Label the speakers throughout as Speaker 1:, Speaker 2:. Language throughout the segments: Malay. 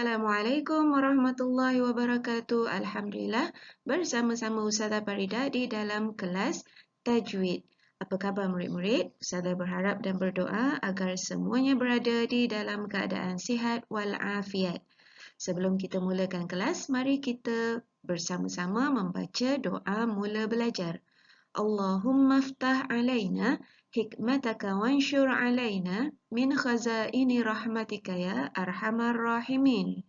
Speaker 1: Assalamualaikum warahmatullahi wabarakatuh. Alhamdulillah, bersama-sama Ustazah Farida di dalam kelas Tajwid. Apa khabar murid-murid? Ustazah berharap dan berdoa agar semuanya berada di dalam keadaan sihat walafiat. Sebelum kita mulakan kelas, mari kita bersama-sama membaca doa mula belajar. Allahumma ftah alaina hikmataka wanshur alaina min khazaini rahmatika ya arhamar rahimin.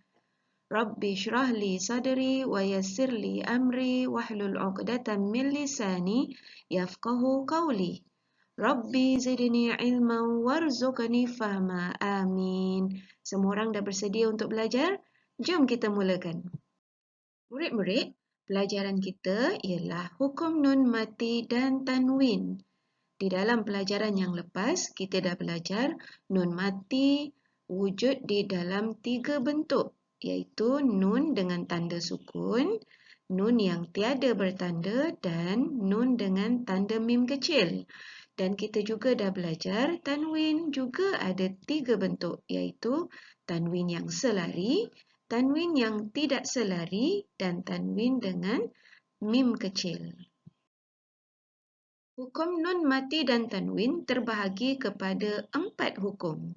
Speaker 1: Rabbi shrah li sadri wa yassir li amri wahlul 'uqdatam min lisani yafqahu qawli. Rabbi zidni ilman warzuqni fahma. Amin. Semua orang dah bersedia untuk belajar? Jom kita mulakan. Murid-murid, pelajaran kita ialah hukum nun mati dan tanwin. Di dalam pelajaran yang lepas, kita dah belajar nun mati wujud di dalam 3 bentuk, iaitu nun dengan tanda sukun, nun yang tiada bertanda dan nun dengan tanda mim kecil. Dan kita juga dah belajar tanwin juga ada 3 bentuk, iaitu tanwin yang selari, tanwin yang tidak selari, dan tanwin dengan mim kecil. Hukum nun mati dan tanwin terbahagi kepada 4 hukum.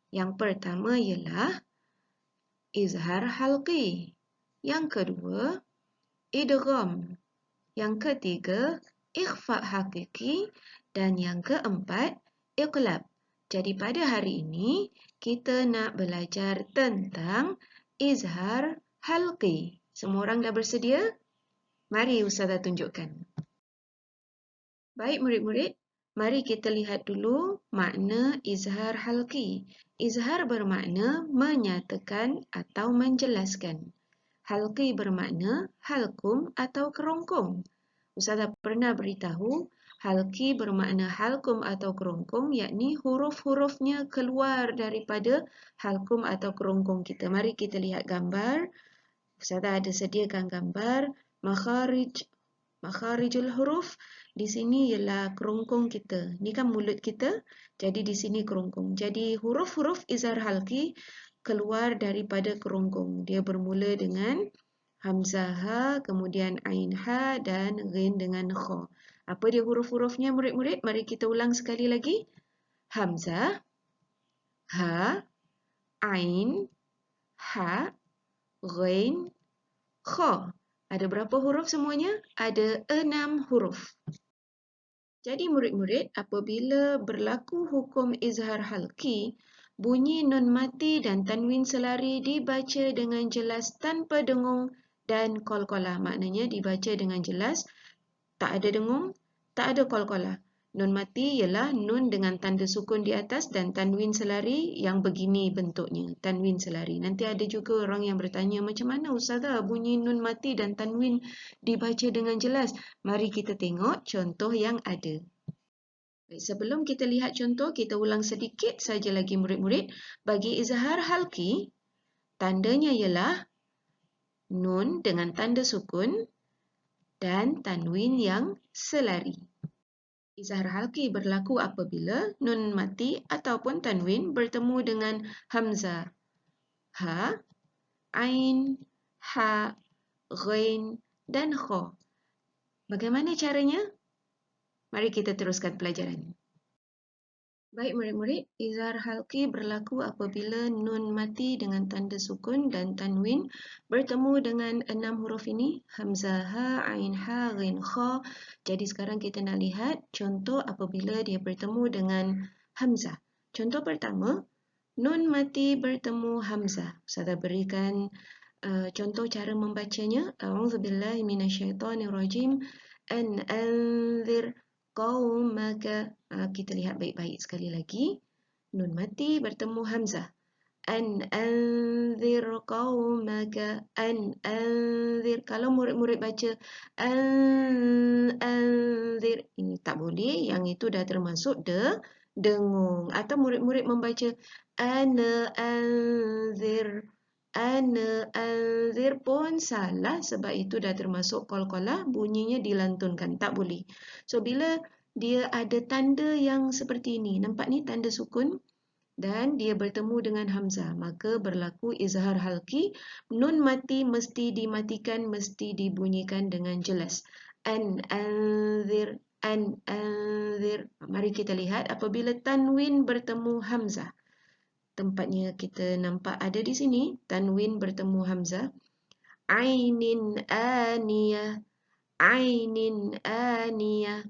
Speaker 1: Yang pertama ialah izhar halqi. Yang kedua, idgham. Yang ketiga, ikhfa hakiki. Dan yang keempat, iqlab. Jadi pada hari ini, kita nak belajar tentang izhar halqi. Semua orang dah bersedia? Mari Ustazah tunjukkan. Baik murid-murid, mari kita lihat dulu makna izhar halqi. Izhar bermakna menyatakan atau menjelaskan. Halqi bermakna halkum atau kerongkong. Ustazah pernah beritahu, halqi bermakna halkum atau kerongkong, yakni huruf-hurufnya keluar daripada halkum atau kerongkong kita. Mari kita lihat gambar. Ustazah ada sediakan gambar makharijul huruf. Di sini ialah kerongkong kita. Ni kan mulut kita. Jadi di sini kerongkong. Jadi huruf-huruf izhar halqi keluar daripada kerongkong. Dia bermula dengan hamzah ha, kemudian ain ha dan ghin dengan kha. Apa dia huruf-hurufnya murid-murid? Mari kita ulang sekali lagi. Hamzah, ha, ain, ha, ghin, kha. Ada berapa huruf semuanya? Ada 6 huruf. Jadi murid-murid, apabila berlaku hukum izhar halqi, bunyi nun mati dan tanwin selari dibaca dengan jelas tanpa dengung dan qalqalah. Maknanya dibaca dengan jelas, tak ada dengung, tak ada qalqalah. Nun mati ialah nun dengan tanda sukun di atas dan tanwin selari yang begini bentuknya, tanwin selari. Nanti ada juga orang yang bertanya, macam mana Ustazah bunyi nun mati dan tanwin dibaca dengan jelas? Mari kita tengok contoh yang ada. Sebelum kita lihat contoh, kita ulang sedikit saja lagi murid-murid. Bagi izhar halqi, tandanya ialah nun dengan tanda sukun dan tanwin yang selari. Izhar halqi berlaku apabila nun mati ataupun tanwin bertemu dengan hamzah, ha, ain, ha, ghin dan kha. Bagaimana caranya? Mari kita teruskan pelajaran. Baik murid-murid, izhar halqi berlaku apabila nun mati dengan tanda sukun dan tanwin bertemu dengan 6 huruf ini, hamzah, ha, ain, ha, ghin, kha. Jadi sekarang kita nak lihat contoh apabila dia bertemu dengan hamzah. Contoh pertama, nun mati bertemu hamzah. Ustazah berikan contoh cara membacanya. A'udzubillahi minasyaitonirrajim. Anzir qaumaka. Kita lihat baik-baik sekali lagi. Nun mati bertemu hamzah. Anzir qaumaka. Anzir. Kalau murid-murid baca anzir, ini tak boleh. Yang itu dah termasuk dengung. Atau murid-murid membaca ana anzir. Ana anzir pun salah sebab itu dah termasuk qalqalah, bunyinya dilantunkan, tak boleh. So bila dia ada tanda yang seperti ini, nampak ni tanda sukun, dan dia bertemu dengan hamzah, maka berlaku izhar halqi. Nun mati mesti dimatikan, mesti dibunyikan dengan jelas. Anzir, anzir. Mari kita lihat apabila tanwin bertemu hamzah. Tempatnya kita nampak ada di sini, tanwin bertemu hamzah. Ainin aniyah, ainin aniyah.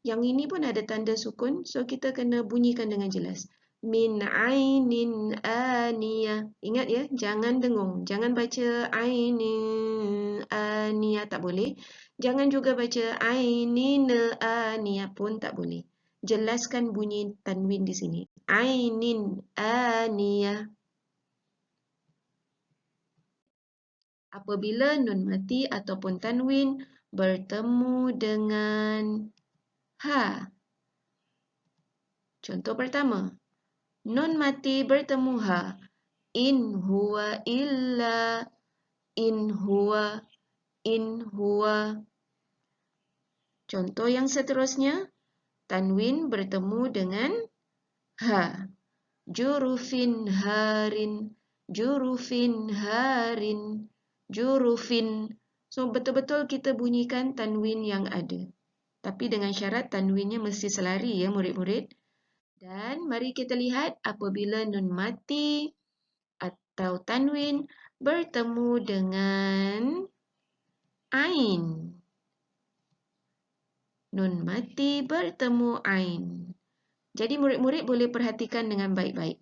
Speaker 1: Yang ini pun ada tanda sukun, so kita kena bunyikan dengan jelas. Min ainin aniyah. Ingat ya, jangan dengung. Jangan baca ainin aniyah, tak boleh. Jangan juga baca ainin aniyah pun tak boleh. Jelaskan bunyi tanwin di sini. Ainin aniyah. Apabila nun mati ataupun tanwin bertemu dengan ha. Contoh pertama, nun mati bertemu ha. In huwa illa, in huwa, in huwa. Contoh yang seterusnya, tanwin bertemu dengan ha. Jurufin harin, jurufin harin, jurufin. So betul-betul kita bunyikan tanwin yang ada. Tapi dengan syarat tanwinnya mesti selari ya murid-murid. Dan mari kita lihat apabila nun mati atau tanwin bertemu dengan ain. Nun mati bertemu ain. Jadi murid-murid boleh perhatikan dengan baik-baik.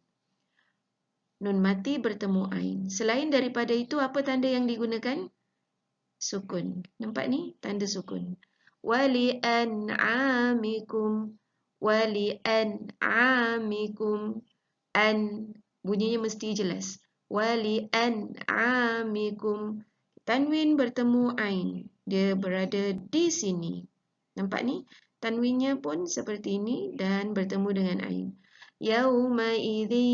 Speaker 1: Nun mati bertemu ain. Selain daripada itu, apa tanda yang digunakan? Sukun. Nampak ni? Tanda sukun. Wali an'amikum. Wali an'amikum. An. Bunyinya mesti jelas. Wali an'amikum. Tanwin bertemu ain. Dia berada di sini. Nampak ni? Tanwinnya pun seperti ini dan bertemu dengan ain. Yawmaidzi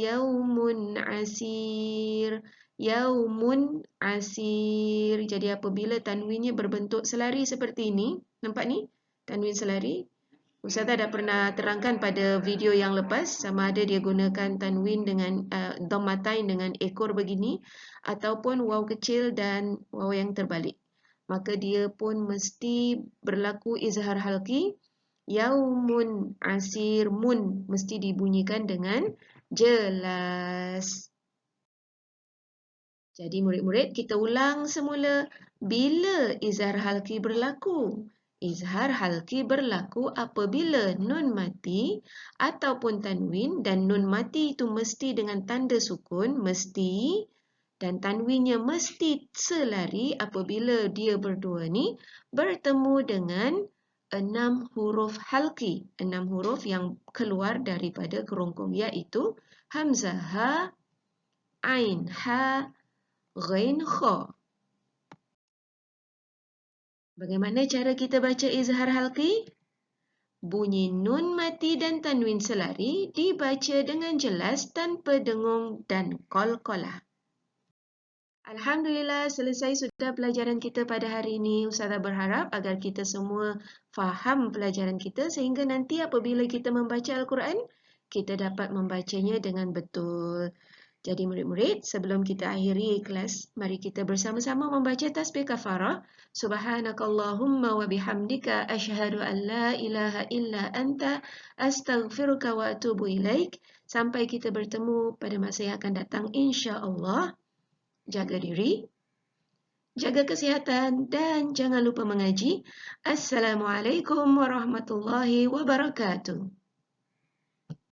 Speaker 1: yaumun asir. Yaumun asir. Jadi apabila tanwinnya berbentuk selari seperti ini, nampak ni? Tanwin selari. Ustazah dah pernah terangkan pada video yang lepas sama ada dia gunakan tanwin dengan dhammatain dengan ekor begini ataupun waw kecil dan waw yang terbalik. Maka dia pun mesti berlaku izhar halqi. Yaumun asir, mun mesti dibunyikan dengan jelas. Jadi murid-murid kita ulang semula. Bila izhar halqi berlaku? Izhar halqi berlaku apabila nun mati ataupun tanwin, dan nun mati itu mesti dengan tanda sukun, mesti, dan tanwinnya mesti selari apabila dia berdua ni bertemu dengan 6 huruf halqi, 6 huruf yang keluar daripada kerongkong, iaitu hamzah ha, ain ha, ghain kha. Bagaimana cara kita baca izhar halqi? Bunyi nun mati dan tanwin selari dibaca dengan jelas tanpa dengung dan qalqalah. Alhamdulillah, selesai sudah pelajaran kita pada hari ini. Ustazah berharap agar kita semua faham pelajaran kita sehingga nanti apabila kita membaca Al-Quran, kita dapat membacanya dengan betul. Jadi murid-murid, sebelum kita akhiri kelas, mari kita bersama-sama membaca tasbih kafarah. Subhanakallahumma wa bihamdika asyhadu an la ilaha illa anta astaghfiruka wa atubu ilaik. Sampai kita bertemu pada masa yang akan datang insya-Allah. Jaga diri, jaga kesihatan dan jangan lupa mengaji. Assalamualaikum warahmatullahi wabarakatuh.